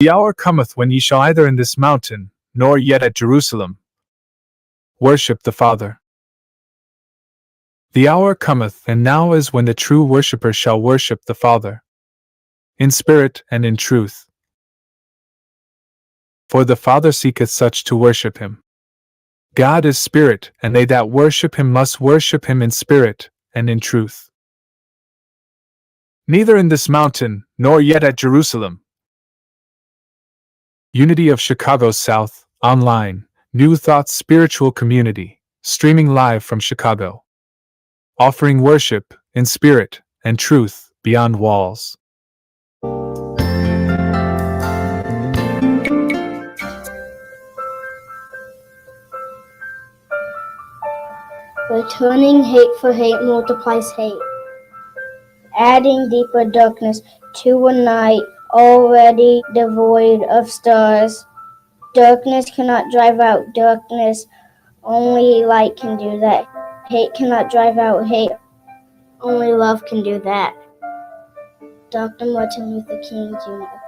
The hour cometh when ye shall either in this mountain, nor yet at Jerusalem, worship the Father. The hour cometh, and now is, when the true worshippers shall worship the Father, in spirit and in truth. For the Father seeketh such to worship him. God is spirit, and they that worship him must worship him in spirit and in truth. Neither in this mountain, nor yet at Jerusalem. Unity of Chicago South, online, New Thoughts Spiritual Community, streaming live from Chicago. Offering worship in spirit and truth beyond walls. Returning hate for hate multiplies hate, adding deeper darkness to a night already devoid of stars. Darkness cannot drive out darkness, only light can do that. Hate cannot drive out hate, only love can do that. Dr. Martin Luther King Jr.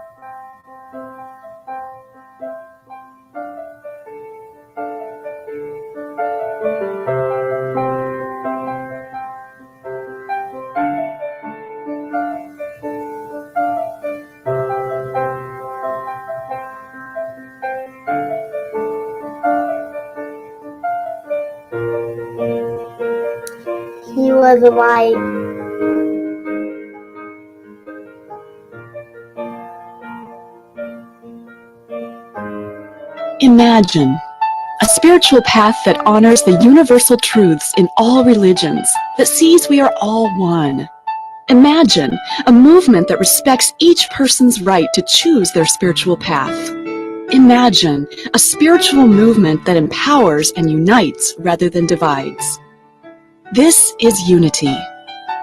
He was alive. Imagine a spiritual path that honors the universal truths in all religions, that sees we are all one. Imagine a movement that respects each person's right to choose their spiritual path. Imagine a spiritual movement that empowers and unites rather than divides. This is unity.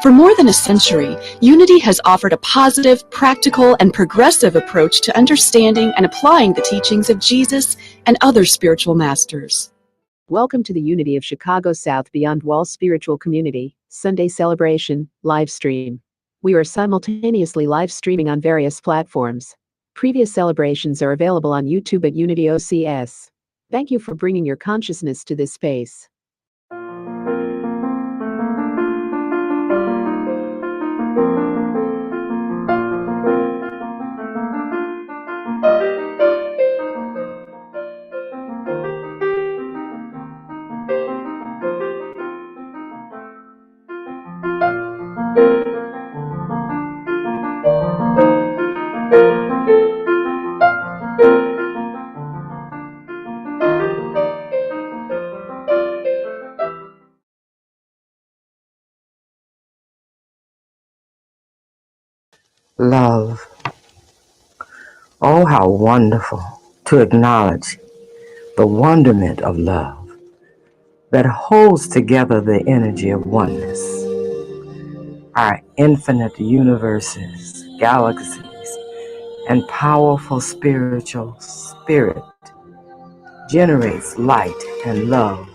For more than a century, Unity has offered a positive, practical, and progressive approach to understanding and applying the teachings of Jesus and other spiritual masters. Welcome to the Unity of Chicago South Beyond Walls Spiritual Community Sunday Celebration live stream. We are simultaneously live streaming on various platforms. Previous celebrations are available on YouTube at Unity OCS. Thank you for bringing your consciousness to this space. Love. Oh, how wonderful to acknowledge the wonderment of love that holds together the energy of oneness. Our infinite universes, galaxies, and powerful spiritual spirit generates light and love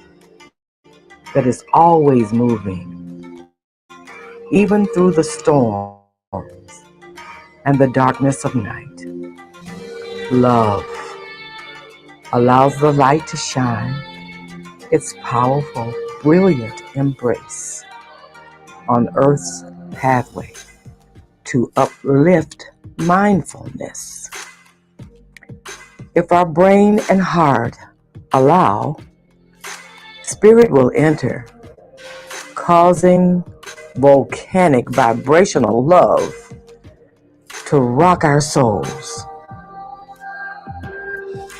that is always moving, even through the storms and the darkness of night. Love allows the light to shine its powerful, brilliant embrace on Earth's pathway to uplift mindfulness. If our brain and heart allow, spirit will enter, causing volcanic vibrational love to rock our souls.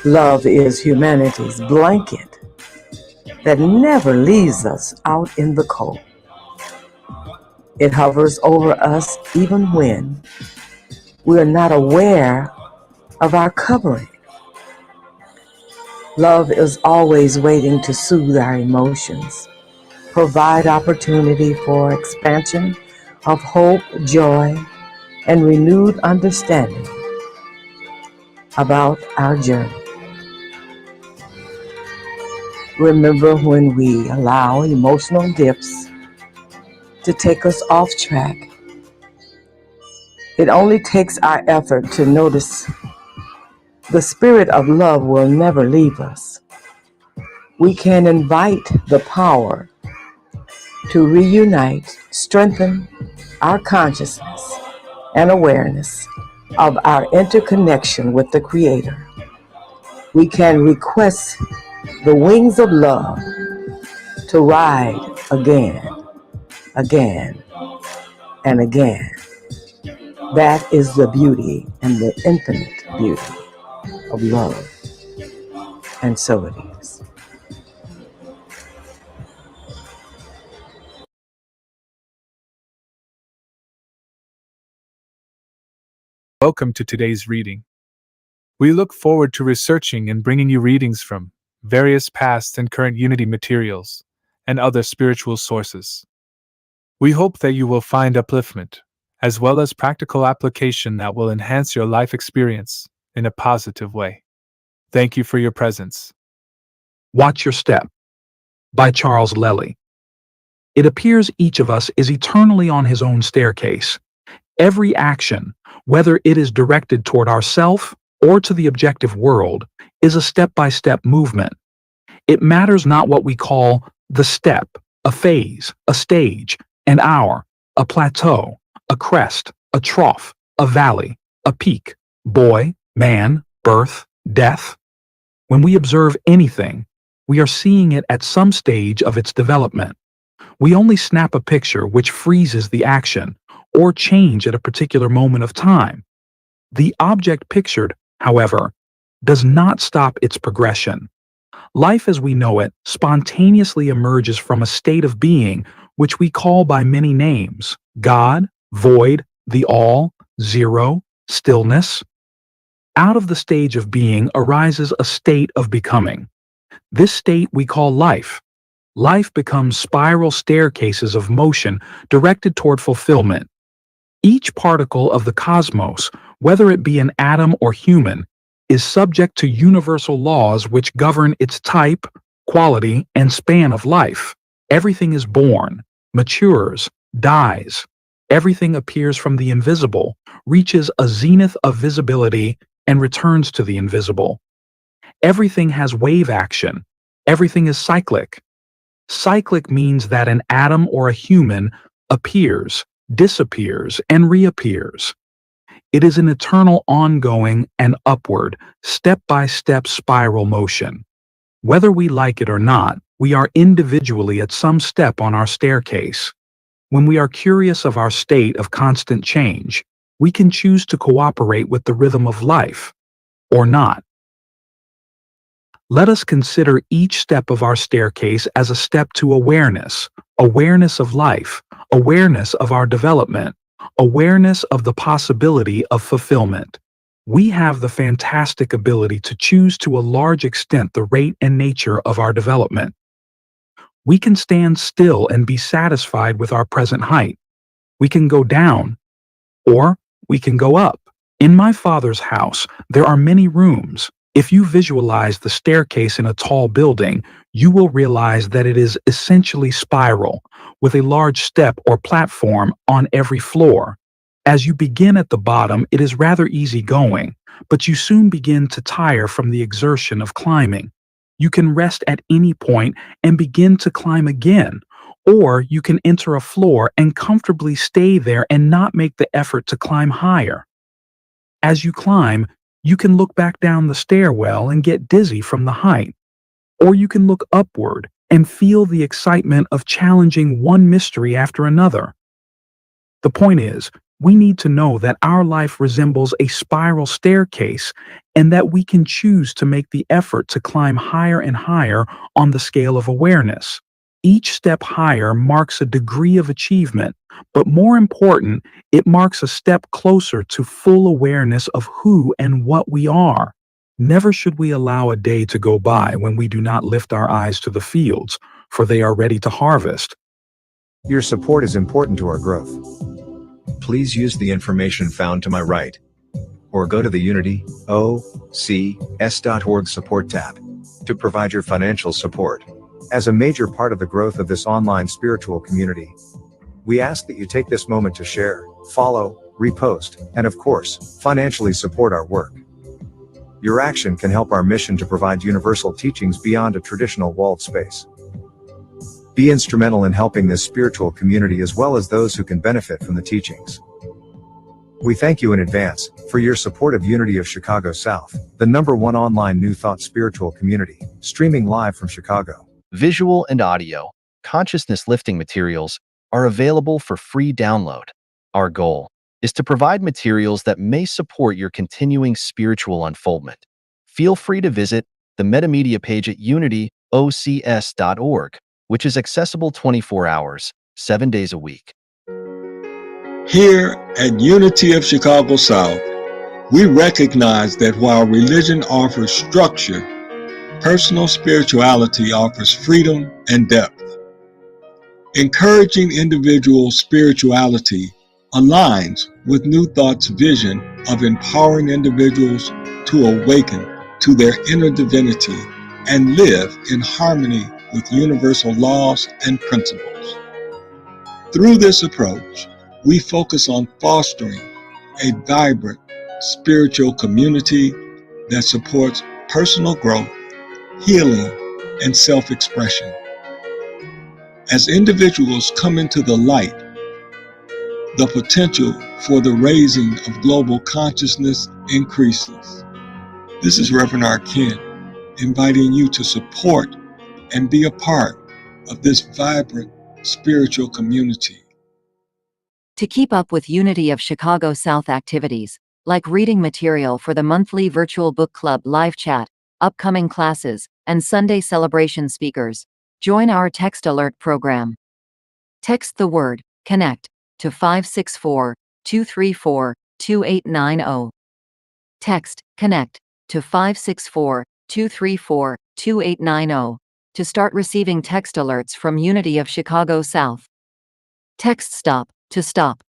Love is humanity's blanket that never leaves us out in the cold. It hovers over us even when we are not aware of our covering. Love is always waiting to soothe our emotions, provide opportunity for expansion of hope, joy, and renewed understanding about our journey. Remember, when we allow emotional dips to take us off track, it only takes our effort to notice The spirit of love will never leave us. We can invite the power to reunite, strengthen our consciousness and awareness of our interconnection with the Creator. We can request the wings of love to ride again, again, and again. That is the beauty and the infinite beauty of love. And so it is. Welcome to today's reading. We look forward to researching and bringing you readings from various past and current Unity materials and other spiritual sources. We hope that you will find upliftment, as well as practical application that will enhance your life experience in a positive way. Thank you for your presence. Watch Your Step by Charles Lely. It appears each of us is eternally on his own staircase. Every action, whether it is directed toward ourself or to the objective world, is a step-by-step movement. It matters not what we call the step, a phase, a stage, an hour, a plateau, a crest, a trough, a valley, a peak, boy, man, birth, death. When we observe anything, we are seeing it at some stage of its development. We only snap a picture which freezes the action or change at a particular moment of time. The object pictured, however, does not stop its progression. Life as we know it spontaneously emerges from a state of being which we call by many names: God, void, the all, zero, stillness. Out of the stage of being arises a state of becoming. This state we call life. Life becomes spiral staircases of motion directed toward fulfillment. Each particle of the cosmos, whether it be an atom or human, is subject to universal laws which govern its type, quality, and span of life. Everything is born, matures, dies. Everything appears from the invisible, reaches a zenith of visibility, and returns to the invisible. Everything has wave action. Everything is cyclic. Cyclic means that an atom or a human appears, disappears, and reappears. It is an eternal, ongoing, and upward, step-by-step spiral motion. Whether we like it or not, we are individually at some step on our staircase. When we are curious of our state of constant change, we can choose to cooperate with the rhythm of life, or not. Let us consider each step of our staircase as a step to awareness, awareness of life, awareness of our development, awareness of the possibility of fulfillment. We have the fantastic ability to choose to a large extent the rate and nature of our development. We can stand still and be satisfied with our present height. We can go down, or we can go up. In my Father's house, there are many rooms. If you visualize the staircase in a tall building, you will realize that it is essentially spiral, with a large step or platform on every floor. As you begin at the bottom, it is rather easy going, but you soon begin to tire from the exertion of climbing. You can rest at any point and begin to climb again, or you can enter a floor and comfortably stay there and not make the effort to climb higher. As you climb, you can look back down the stairwell and get dizzy from the height, or you can look upward and feel the excitement of challenging one mystery after another. The point is, we need to know that our life resembles a spiral staircase and that we can choose to make the effort to climb higher and higher on the scale of awareness. Each step higher marks a degree of achievement, but more important, it marks a step closer to full awareness of who and what we are. Never should we allow a day to go by when we do not lift our eyes to the fields, for they are ready to harvest. Your support is important to our growth. Please use the information found to my right, or go to the UnityOCS.org support tab to provide your financial support. As a major part of the growth of this online spiritual community, we ask that you take this moment to share, follow, repost, and of course, financially support our work. Your action can help our mission to provide universal teachings beyond a traditional walled space. Be instrumental in helping this spiritual community as well as those who can benefit from the teachings. We thank you in advance for your support of Unity of Chicago South, the #1 online New Thought spiritual community, streaming live from Chicago. Visual and audio, consciousness lifting materials are available for free download. Our goal is to provide materials that may support your continuing spiritual unfoldment. Feel free to visit the Metamedia page at unityocs.org, which is accessible 24 hours, 7 days a week. Here at Unity of Chicago South, we recognize that while religion offers structure, personal spirituality offers freedom and depth. Encouraging individual spirituality aligns with New Thought's vision of empowering individuals to awaken to their inner divinity and live in harmony with universal laws and principles. Through this approach, we focus on fostering a vibrant spiritual community that supports personal growth, healing, and self-expression. As individuals come into the light, the potential for the raising of global consciousness increases. This is Reverend R. Kent, inviting you to support and be a part of this vibrant spiritual community. To keep up with Unity of Chicago South activities, like reading material for the monthly virtual book club live chat, upcoming classes, and Sunday celebration speakers, join our text alert program. Text the word CONNECT to 564-234-2890. Text CONNECT to 564-234-2890 to start receiving text alerts from Unity of Chicago South. Text STOP to stop.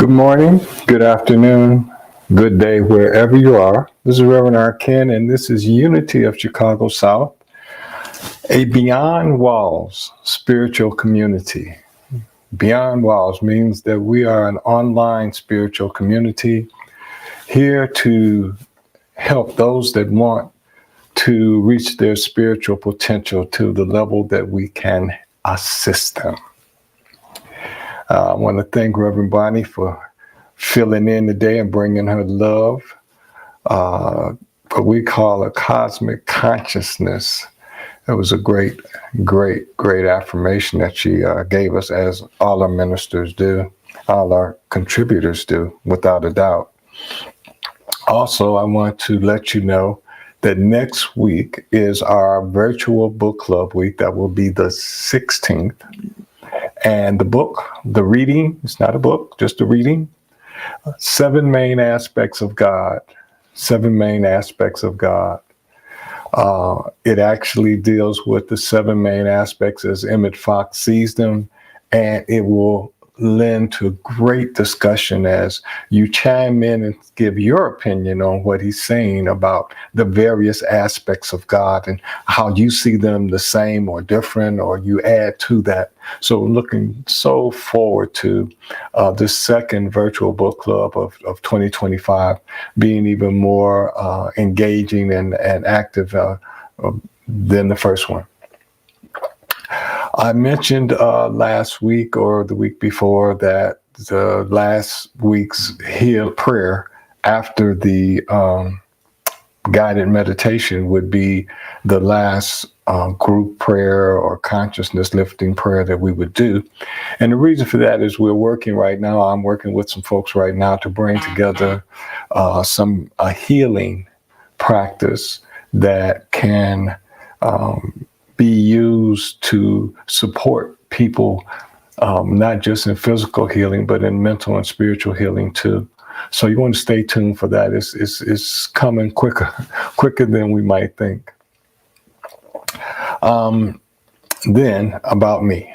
Good morning, good afternoon, good day, wherever you are. This is Reverend R. Ken, and this is Unity of Chicago South, a Beyond Walls spiritual community. Beyond Walls means that we are an online spiritual community here to help those that want to reach their spiritual potential to the level that we can assist them. I want to thank Reverend Bonnie for filling in today and bringing her love, what we call a cosmic consciousness. It was a great affirmation that she gave us, as all our ministers do, all our contributors do, without a doubt. Also, I want to let you know that next week is our virtual book club week. That will be the 16th. And the book, the reading, it's not a book, just a reading. 7 main aspects of God. 7 main aspects of God. It actually deals with the 7 main aspects as Emmett Fox sees them, and it will lend to great discussion as you chime in and give your opinion on what he's saying about the various aspects of God and how you see them the same or different, or you add to that. So looking so forward to the second virtual book club of 2025 being even more engaging and active than the first one. I mentioned last week or the week before that the last week's prayer after the guided meditation would be the last group prayer or consciousness lifting prayer that we would do. And the reason for that is I'm working with some folks right now to bring together a healing practice that can be used to support people, not just in physical healing, but in mental and spiritual healing too. So you want to stay tuned for that. It's coming quicker than we might think. Then about me.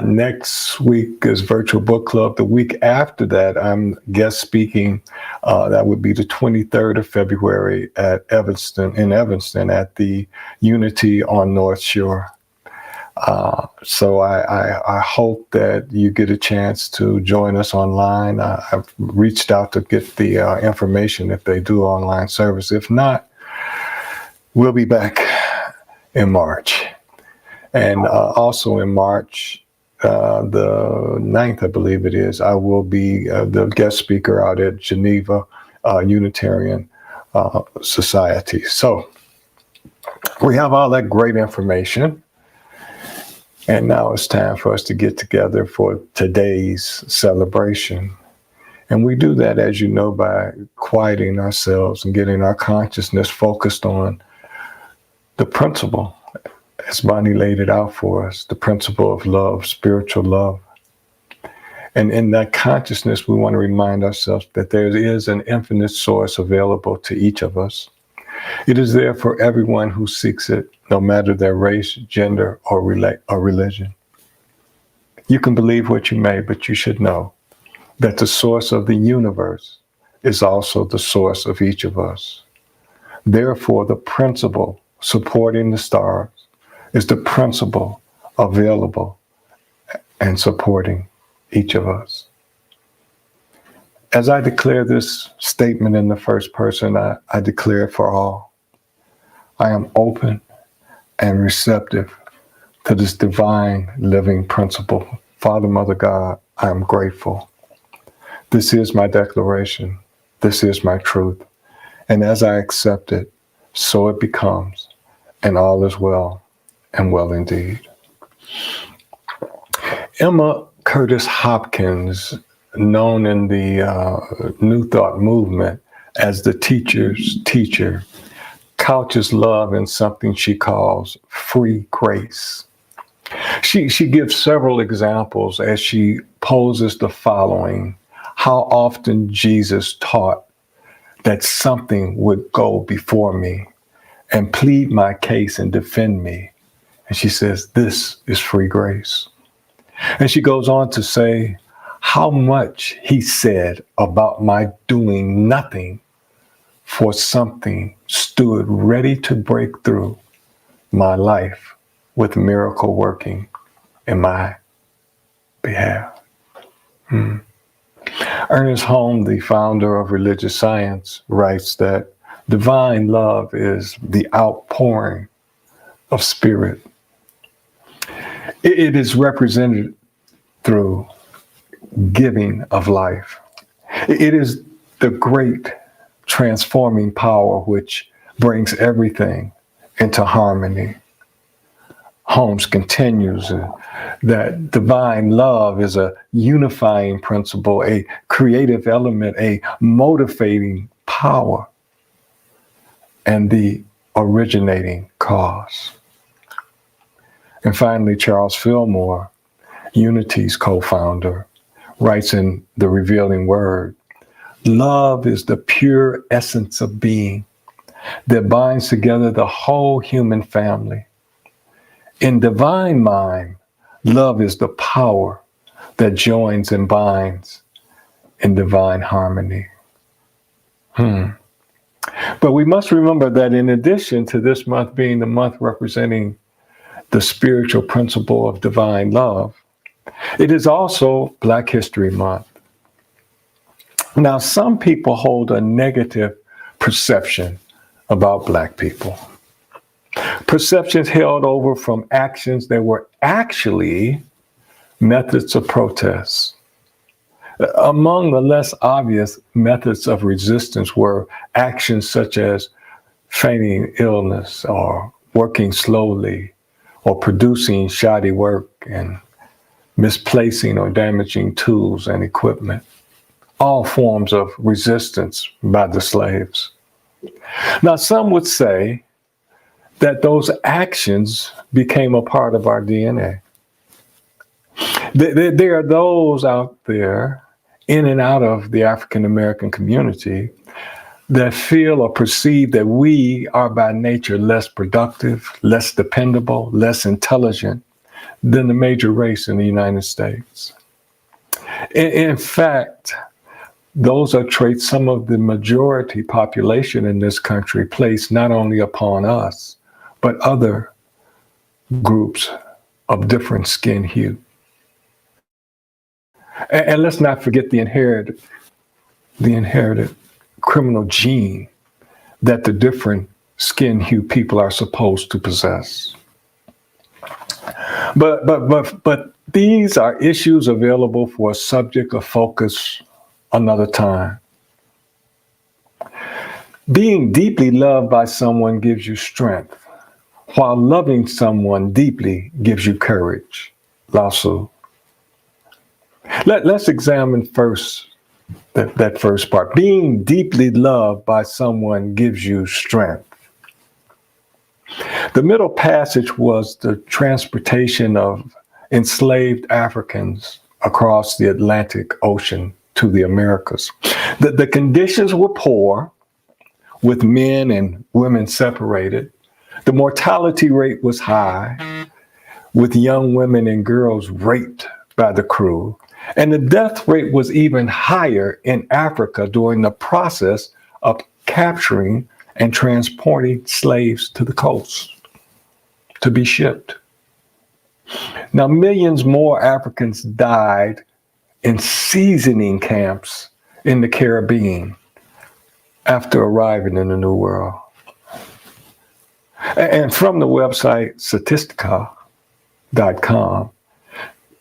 Next week is virtual book club. The week after that, I'm guest speaking. That would be the 23rd of February in Evanston at the Unity on North Shore. So I hope that you get a chance to join us online. I've reached out to get the information if they do online service. If not, we'll be back in March. And also in March, the 9th, I believe it is, I will be the guest speaker out at Geneva Unitarian Society. So we have all that great information. And now it's time for us to get together for today's celebration. And we do that, as you know, by quieting ourselves and getting our consciousness focused on the principle, as Bonnie laid it out for us, the principle of love, spiritual love. And in that consciousness, we want to remind ourselves that there is an infinite source available to each of us. It is there for everyone who seeks it, no matter their race, gender, or religion. You can believe what you may, but you should know that the source of the universe is also the source of each of us. Therefore, the principle supporting the stars is the principle available and supporting each of us. As I declare this statement in the first person, I declare it for all. I am open and receptive to this divine living principle. Father, Mother, God, I am grateful. This is my declaration. This is my truth. And as I accept it, so it becomes, and all is well, and well indeed. Emma Curtis Hopkins, known in the New Thought movement as the teacher's teacher, couches love in something she calls free grace. She gives several examples as she poses the following: how often Jesus taught that something would go before me and plead my case and defend me. And she says, this is free grace. And she goes on to say how much he said about my doing nothing for something stood ready to break through my life with miracle working in my behalf. Ernest Holmes, the founder of religious science, writes that divine love is the outpouring of spirit. It is represented through giving of life. It is the great transforming power which brings everything into harmony. Holmes continues that divine love is a unifying principle, a creative element, a motivating power, and the originating cause. And finally, Charles Fillmore, Unity's co-founder, writes in The Revealing Word, love is the pure essence of being that binds together the whole human family. In divine mind, love is the power that joins and binds in divine harmony. But we must remember that in addition to this month being the month representing the spiritual principle of divine love, it is also Black History Month. Now, some people hold a negative perception about Black people. Perceptions held over from actions that were actually methods of protest. Among the less obvious methods of resistance were actions such as feigning illness or working slowly or producing shoddy work and misplacing or damaging tools and equipment, all forms of resistance by the slaves. Now, some would say that those actions became a part of our DNA. There are those out there in and out of the African American community that feel or perceive that we are by nature less productive, less dependable, less intelligent than the major race in the United States. In fact, those are traits some of the majority population in this country place not only upon us, but other groups of different skin hue. And let's not forget the inherited criminal gene that the different skin hue people are supposed to possess. But these are issues available for a subject of focus another time. Being deeply loved by someone gives you strength, while loving someone deeply gives you courage. Lao Tzu. Let's examine first that first part. Being deeply loved by someone gives you strength. The middle passage was the transportation of enslaved Africans across the Atlantic Ocean to the Americas. The conditions were poor, with men and women separated. The mortality rate was high, with young women and girls raped by the crew. And the death rate was even higher in Africa during the process of capturing and transporting slaves to the coast to be shipped. Now, millions more Africans died in seasoning camps in the Caribbean after arriving in the New World. And from the website Statistica.com,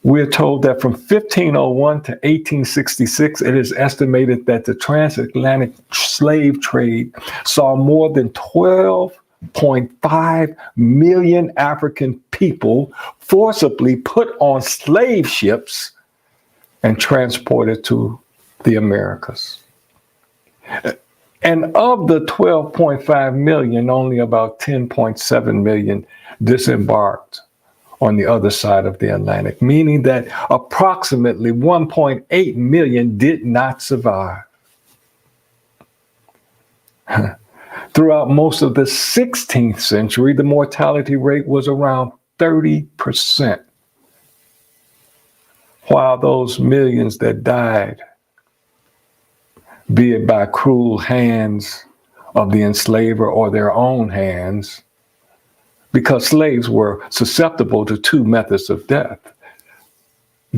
we're told that from 1501 to 1866, it is estimated that the transatlantic slave trade saw more than 12.5 million African people forcibly put on slave ships and transported to the Americas. And of the 12.5 million, only about 10.7 million disembarked on the other side of the Atlantic, meaning that approximately 1.8 million did not survive. Throughout most of the 16th century, the mortality rate was around 30%. while those millions that died, be it by cruel hands of the enslaver or their own hands, because slaves were susceptible to two methods of death.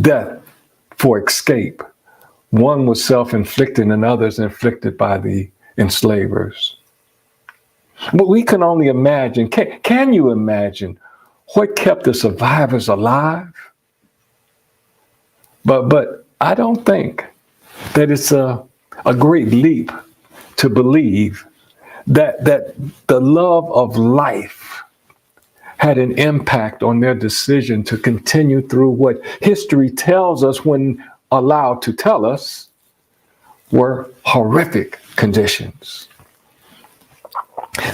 Death for escape. One was self-inflicted and others inflicted by the enslavers. But we can only imagine, can you imagine what kept the survivors alive? But I don't think that it's a great leap to believe that the love of life had an impact on their decision to continue through what history tells us, when allowed to tell us, were horrific conditions.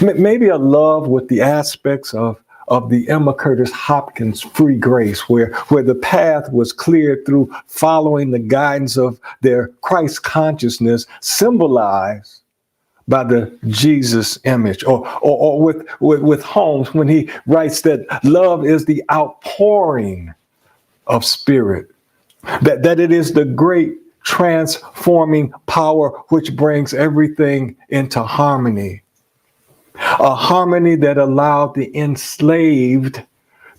Maybe a love with the aspects of the Emma Curtis Hopkins free grace, where the path was cleared through following the guidance of their Christ consciousness, symbolized by the Jesus image, or with Holmes when he writes that love is the outpouring of spirit, that it is the great transforming power which brings everything into harmony. A harmony that allowed the enslaved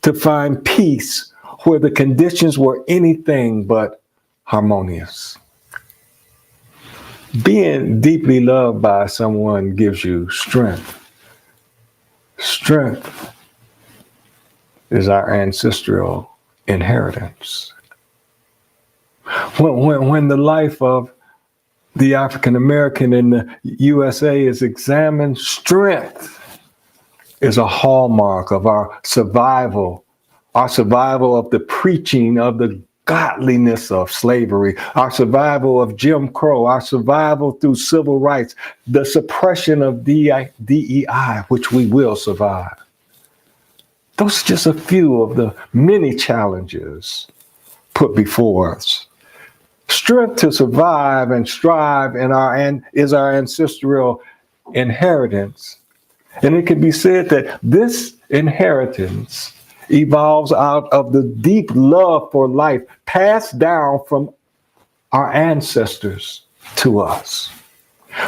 to find peace where the conditions were anything but harmonious. Being deeply loved by someone gives you strength. Strength is our ancestral inheritance. When the life of the African American in the USA is examined, strength is a hallmark of our survival of the preaching of the godliness of slavery, our survival of Jim Crow, our survival through civil rights, the suppression of DEI, which we will survive. Those are just a few of the many challenges put before us. Strength to survive and strive is our ancestral inheritance. And it can be said that this inheritance evolves out of the deep love for life passed down from our ancestors to us,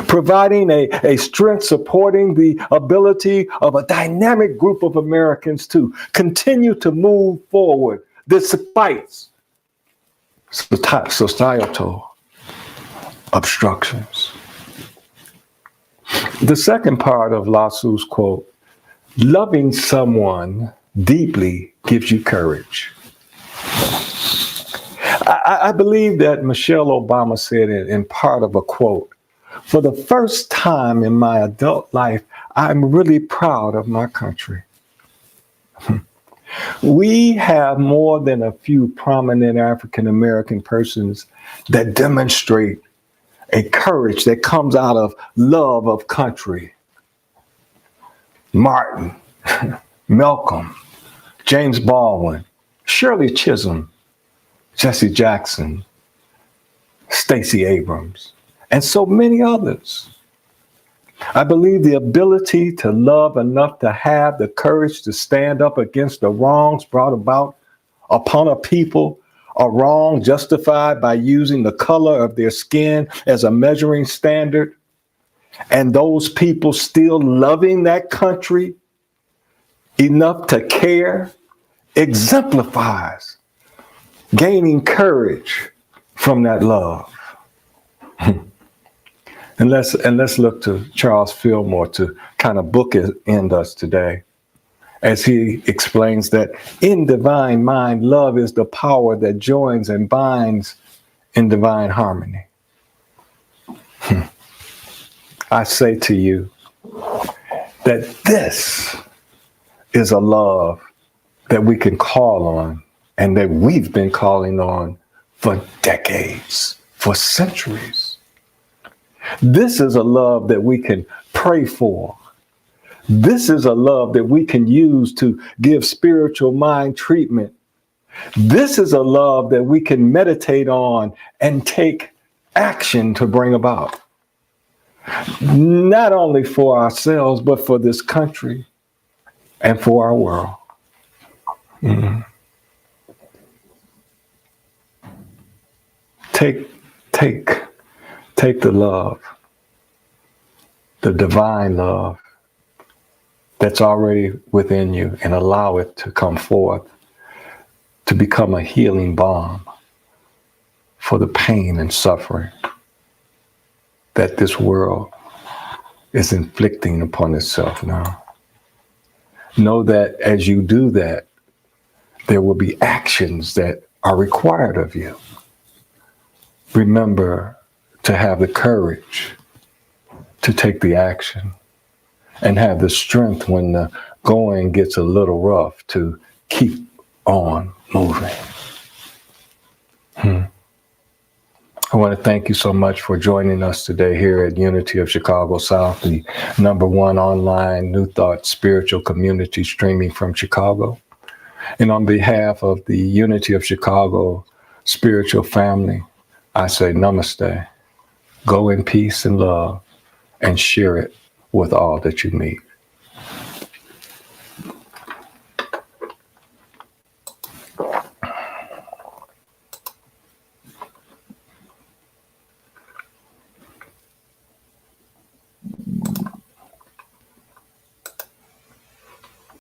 providing a strength supporting the ability of a dynamic group of Americans to continue to move forward despite societal obstructions. The second part of Lao Tzu's quote, loving someone deeply gives you courage. I believe that Michelle Obama said it in part of a quote, for the first time in my adult life, I'm really proud of my country. We have more than a few prominent African American persons that demonstrate a courage that comes out of love of country. Martin, Malcolm, James Baldwin, Shirley Chisholm, Jesse Jackson, Stacey Abrams, and so many others. I believe the ability to love enough to have the courage to stand up against the wrongs brought about upon a people, a wrong justified by using the color of their skin as a measuring standard, and those people still loving that country enough to care, exemplifies gaining courage from that love. And let's look to Charles Fillmore to kind of bookend us today, as he explains that in divine mind, love is the power that joins and binds in divine harmony. I say to you that this is a love that we can call on and that we've been calling on for decades, for centuries. This is a love that we can pray for. This is a love that we can use to give spiritual mind treatment. This is a love that we can meditate on and take action to bring about. Not only for ourselves, but for this country and for our world. Take the love, the divine love that's already within you, and allow it to come forth to become a healing balm for the pain and suffering that this world is inflicting upon itself now. Know that as you do that, there will be actions that are required of you. Remember to have the courage to take the action and have the strength when the going gets a little rough to keep on moving. I want to thank you so much for joining us today here at Unity of Chicago South, the #1 online New Thought spiritual community streaming from Chicago. And on behalf of the Unity of Chicago spiritual family, I say namaste. Go in peace and love and share it with all that you meet.